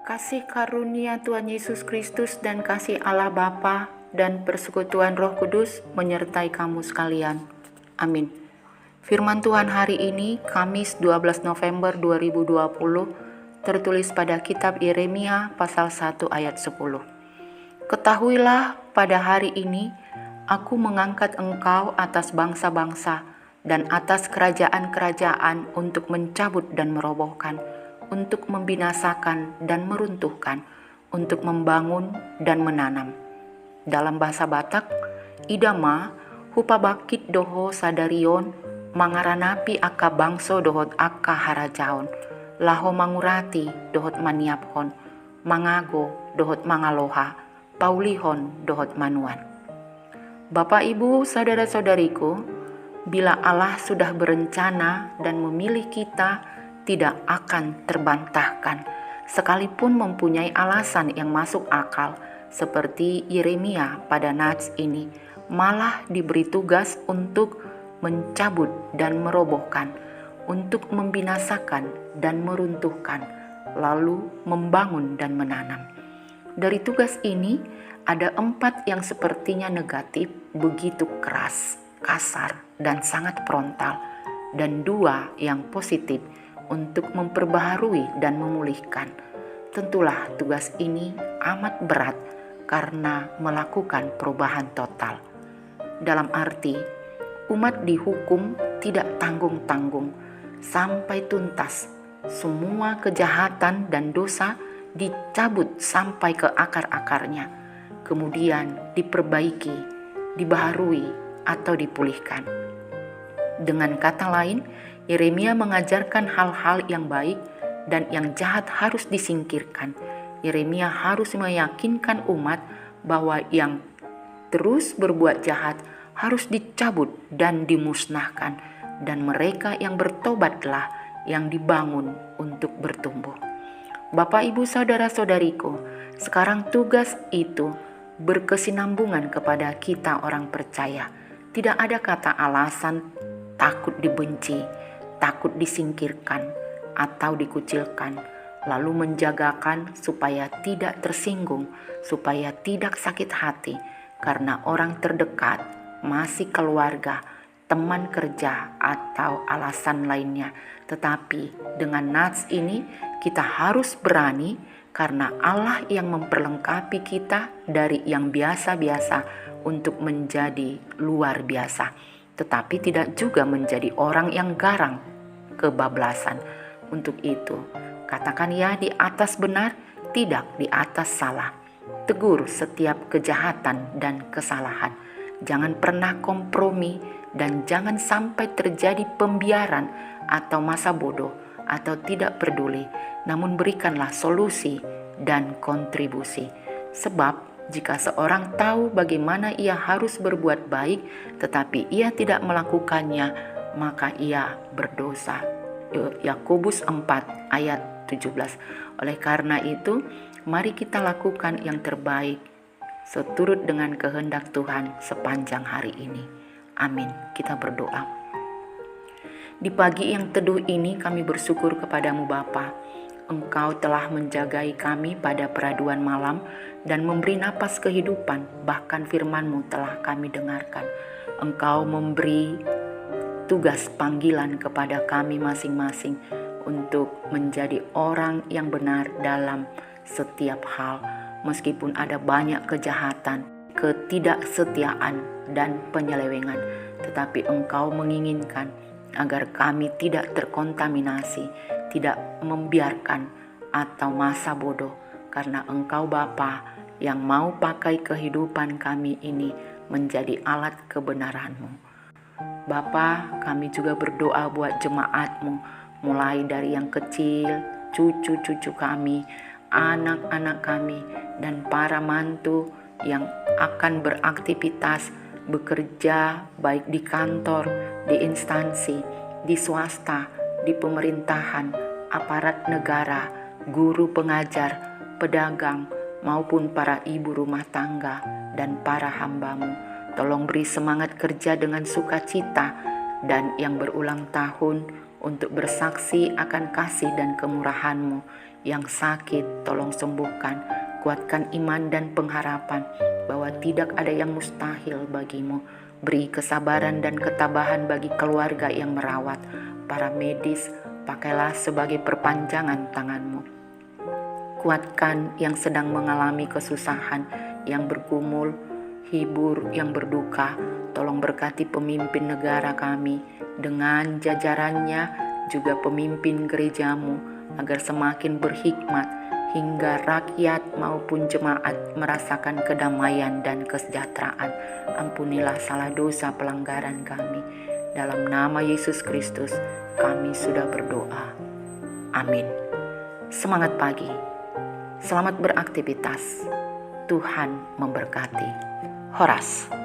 Kasih karunia Tuhan Yesus Kristus dan kasih Allah Bapa dan persekutuan Roh Kudus menyertai kamu sekalian. Amin. Firman Tuhan hari ini, Kamis 12 November 2020, tertulis pada kitab Yeremia pasal 1 ayat 10. Ketahuilah pada hari ini, aku mengangkat engkau atas bangsa-bangsa dan atas kerajaan-kerajaan untuk mencabut dan merobohkan, untuk membinasakan dan meruntuhkan, untuk membangun dan menanam. Dalam bahasa Batak, idama hupabakit doho sadarion mangaranapi aka bangso dohot aka harajaon, laho mangurati dohot maniaphon, mangago dohot mangaloha, paulihon dohot manuan. Bapak Ibu, saudara-saudariku, bila Allah sudah berencana dan memilih kita, tidak akan terbantahkan, sekalipun mempunyai alasan yang masuk akal, seperti Yeremia pada nats ini, malah diberi tugas untuk mencabut dan merobohkan, untuk membinasakan dan meruntuhkan, lalu membangun dan menanam. Dari tugas ini, ada 4 yang sepertinya negatif, begitu keras, kasar, dan sangat frontal, dan 2 yang positif, untuk memperbaharui dan memulihkan. Tentulah tugas ini amat berat karena melakukan perubahan total. Dalam arti, umat dihukum tidak tanggung-tanggung sampai tuntas. Semua kejahatan dan dosa dicabut sampai ke akar-akarnya, kemudian diperbaiki, dibaharui, atau dipulihkan. Dengan kata lain, Yeremia mengajarkan hal-hal yang baik dan yang jahat harus disingkirkan. Yeremia harus meyakinkan umat bahwa yang terus berbuat jahat harus dicabut dan dimusnahkan, dan mereka yang bertobatlah yang dibangun untuk bertumbuh. Bapak, Ibu, saudara-saudariku, sekarang tugas itu berkesinambungan kepada kita orang percaya. Tidak ada kata alasan takut dibenci, takut disingkirkan atau dikucilkan, lalu menjagakan supaya tidak tersinggung, supaya tidak sakit hati karena orang terdekat, masih keluarga, teman kerja, atau alasan lainnya. Tetapi dengan nats ini kita harus berani karena Allah yang memperlengkapi kita dari yang biasa-biasa untuk menjadi luar biasa, tetapi tidak juga menjadi orang yang garang, kebablasan. Untuk itu, katakan ya di atas benar, tidak di atas salah. Tegur setiap kejahatan dan kesalahan. Jangan pernah kompromi dan jangan sampai terjadi pembiaran atau masa bodoh atau tidak peduli, namun berikanlah solusi dan kontribusi. Sebab jika seorang tahu bagaimana ia harus berbuat baik, tetapi ia tidak melakukannya, maka ia berdosa. Yakobus 4 ayat 17. Oleh karena itu, mari kita lakukan yang terbaik seturut dengan kehendak Tuhan sepanjang hari ini. Amin. Kita berdoa. Di pagi yang teduh ini kami bersyukur kepadamu Bapa. Engkau telah menjagai kami pada peraduan malam dan memberi napas kehidupan, bahkan firman-Mu telah kami dengarkan. Engkau memberi tugas panggilan kepada kami masing-masing untuk menjadi orang yang benar dalam setiap hal. Meskipun ada banyak kejahatan, ketidaksetiaan, dan penyelewengan, tetapi Engkau menginginkan agar kami tidak terkontaminasi, tidak membiarkan atau masa bodoh, karena Engkau Bapa yang mau pakai kehidupan kami ini menjadi alat kebenaran-Mu. Bapa, kami juga berdoa buat jemaat-Mu, mulai dari yang kecil, cucu-cucu kami, anak-anak kami, dan para mantu yang akan beraktivitas, bekerja baik di kantor, di instansi, di swasta, di pemerintahan, aparat negara, guru pengajar, pedagang, maupun para ibu rumah tangga dan para hamba-Mu. Tolong beri semangat kerja dengan sukacita, dan yang berulang tahun untuk bersaksi akan kasih dan kemurahan-Mu. Yang sakit, tolong sembuhkan, kuatkan iman dan pengharapan bahwa tidak ada yang mustahil bagi-Mu. Beri kesabaran dan ketabahan bagi keluarga yang merawat. Para medis, pakailah sebagai perpanjangan tangan-Mu. Kuatkan yang sedang mengalami kesusahan, yang bergumul, hibur yang berduka. Tolong berkati pemimpin negara kami dengan jajarannya, juga pemimpin gereja-Mu, agar semakin berhikmat hingga rakyat maupun jemaat merasakan kedamaian dan kesejahteraan. Ampunilah salah dosa pelanggaran kami. Dalam nama Yesus Kristus kami sudah berdoa. Amin. Semangat pagi. Selamat beraktivitas. Tuhan memberkati. Horas.